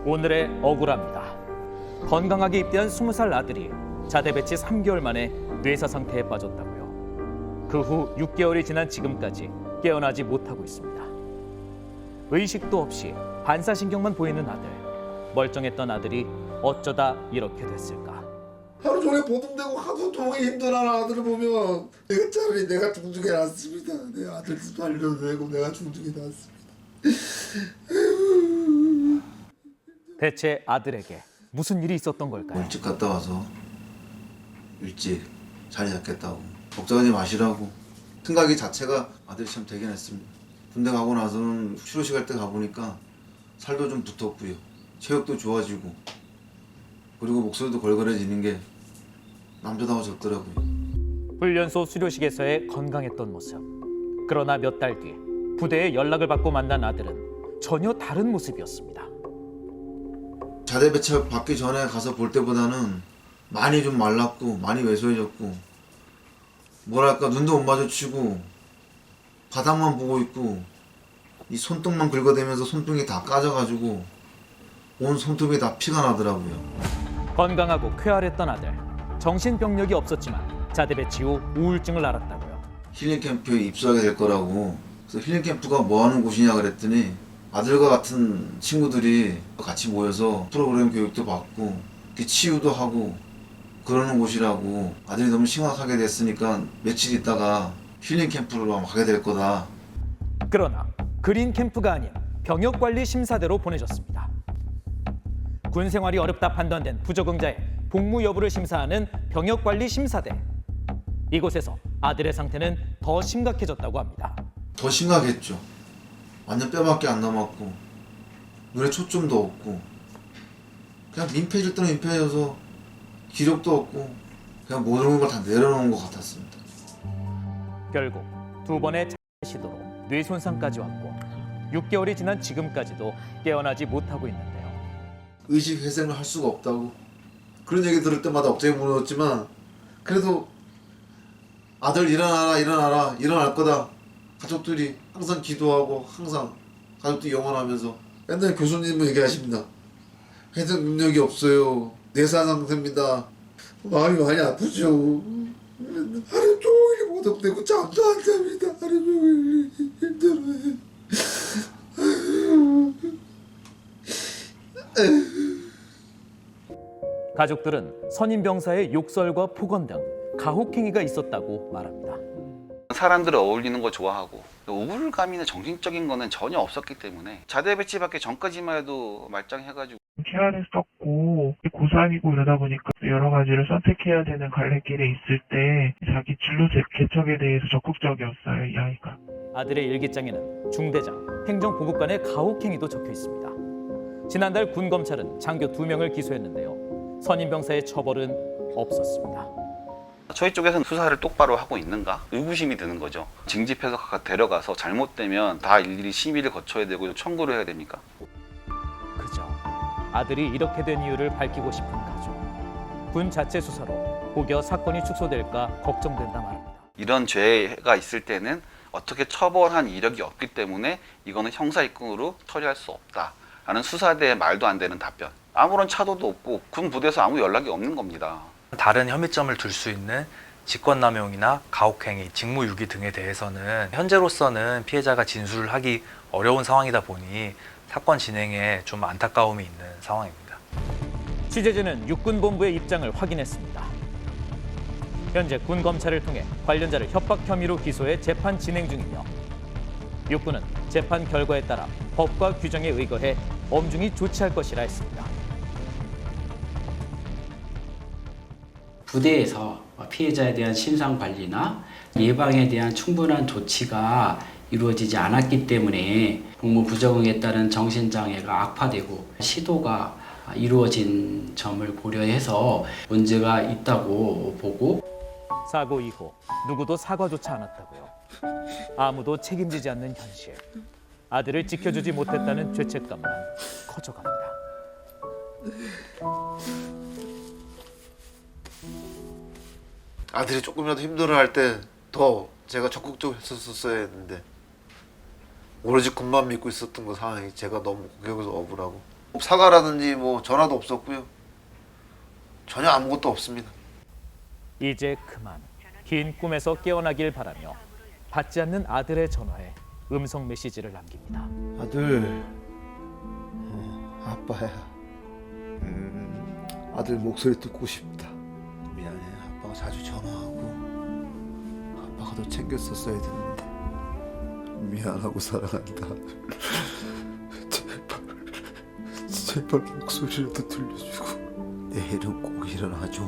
오늘의 억울합니다. 건강하게 입대한 20살 아들이 자대 배치 3개월 만에 뇌사 상태에 빠졌다고요. 그 후 6개월이 지난 지금까지 깨어나지 못하고 있습니다. 의식도 없이 반사신경만 보이는 아들. 멀쩡했던 아들이 어쩌다 이렇게 됐을까? 하루 종일 보듬대고 하루 종일 힘들어하는 아들을 보면 내가 차라리 내가 중중해 놨습니다. 내 아들 살려도 되고 내가 중중해 놨습니다. 대체 아들에게 무슨 일이 있었던 걸까요? 일찍 갔다 와서 일찍 자리 잡겠다고 걱정하지 마시라고 생각이 자체가 아들이 참 되긴 했습니다. 군대 가고 나서는 휴로식 할 때 가보니까 살도 좀 붙었고요. 체력도 좋아지고 그리고 목소리도 걸걸해지는 게 남자다워졌더라고요. 훈련소 수료식에서의 건강했던 모습. 그러나 몇 달 뒤 부대에 연락을 받고 만난 아들은 전혀 다른 모습이었습니다. 자대 배치 받기 전에 가서 볼 때보다는 많이 좀 말랐고 많이 왜소해졌고 뭐랄까 눈도 못 마주치고 바닥만 보고 있고 이 손등만 긁어대면서 손등이 다 까져가지고 온 손톱이 다 피가 나더라고요. 건강하고 쾌활했던 아들. 정신병력이 없었지만 자대 배치 후 우울증을 앓았다고요. 힐링 캠프에 입소하게 될 거라고. 그래서 힐링 캠프가 뭐 하는 곳이냐 그랬더니 아들과 같은 친구들이 같이 모여서 프로그램 교육도 받고 치유도 하고 그러는 곳이라고. 아들이 너무 심각하게 됐으니까 며칠 있다가 힐링 캠프로 가게 될 거다. 그러나 그린 캠프가 아닌 병역관리 심사대로 보내졌습니다. 군 생활이 어렵다 판단된 부적응자의 복무 여부를 심사하는 병역관리 심사대. 이곳에서 아들의 상태는 더 심각해졌다고 합니다. 더 심각했죠. 완전 뼈밖에 안 남았고 눈에 초점도 없고 그냥 민폐질 때는 민폐져서 기력도 없고 그냥 모든 걸 다 내려놓은 것 같았습니다. 결국 두 번의 시도로 뇌 손상까지 왔고 6개월이 지난 지금까지도 깨어나지 못하고 있는데요. 의식 회생을 할 수가 없다고 그런 얘기 들을 때마다 억장이 무너졌지만 그래도 아들 일어나라 일어나라 일어날 거다. 가족들이 항상 기도하고 항상 가족들이 영원하면서 맨날 교수님은 얘기하십니다. 회생 능력이 없어요. 뇌사 상태입니다. 마음이 많이 아프죠. 하루 종일 모독되고 잠도 안 잡니다. 하루 종일 힘들어요. 가족들은 선임병사의 욕설과 폭언 등 가혹행위가 있었다고 말합니다. 사람들을 어울리는 거 좋아하고 우울감이나 정신적인 거는 전혀 없었기 때문에 자대 배치 받기 전까지만 해도 말짱해가지고 쾌활했었고 고3이고 이러다 보니까 여러 가지를 선택해야 되는 갈래길에 있을 때 자기 진로 개척에 대해서 적극적이었어요, 이 아이가. 아들의 일기장에는 중대장, 행정보급관의 가혹행위도 적혀 있습니다. 지난달 군검찰은 장교 2명을 기소했는데요. 선임병사의 처벌은 없었습니다. 저희 쪽에서는 수사를 똑바로 하고 있는가 의구심이 드는 거죠. 징집해서 데려가서 잘못되면 다 일일이 심의를 거쳐야 되고 청구를 해야 됩니까? 그저 아들이 이렇게 된 이유를 밝히고 싶은 가족. 군 자체 수사로 혹여 사건이 축소될까 걱정된다 말합니다. 이런 죄가 있을 때는 어떻게 처벌한 이력이 없기 때문에 이거는 형사 입건으로 처리할 수 없다라는 수사대의 말도 안 되는 답변. 아무런 차도도 없고 군 부대에서 아무 연락이 없는 겁니다. 다른 혐의점을 둘 수 있는 직권남용이나 가혹행위, 직무유기 등에 대해서는 현재로서는 피해자가 진술을 하기 어려운 상황이다 보니 사건 진행에 좀 안타까움이 있는 상황입니다. 취재진은 육군본부의 입장을 확인했습니다. 현재 군검찰을 통해 관련자를 협박 혐의로 기소해 재판 진행 중이며 육군은 재판 결과에 따라 법과 규정에 의거해 엄중히 조치할 것이라 했습니다. 부대에서 피해자에 대한 신상 관리나 예방에 대한 충분한 조치가 이루어지지 않았기 때문에 복무 부적응에 따른 정신장애가 악화되고 시도가 이루어진 점을 고려해서 문제가 있다고 보고 사고 이후 누구도 사과조차 않았다고요. 아무도 책임지지 않는 현실. 아들을 지켜주지 못했다는 죄책감만 커져갑니다. 아들이 조금이라도 힘들어할 때 더 제가 적극적으로 했었어야 했는데 오로지 군만 믿고 있었던 그 상황이 제가 너무 공격해서 억울하고 사과라든지 뭐 전화도 없었고요. 전혀 아무것도 없습니다. 이제 그만 긴 꿈에서 깨어나길 바라며 받지 않는 아들의 전화에 음성 메시지를 남깁니다. 아들, 아빠야. 아들 목소리 듣고 싶다. 미안해. 아빠가 자주 전화하고 아빠가 더 챙겼었어야 되는데. 미안하고 사랑한다. 제발 목소리라도 들려주고 내일은 꼭 일어나줘.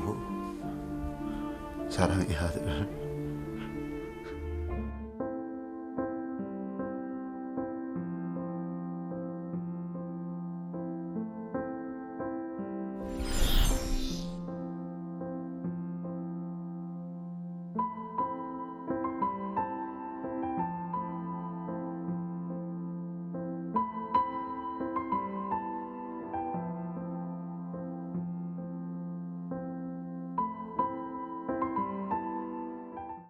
사랑해 아들.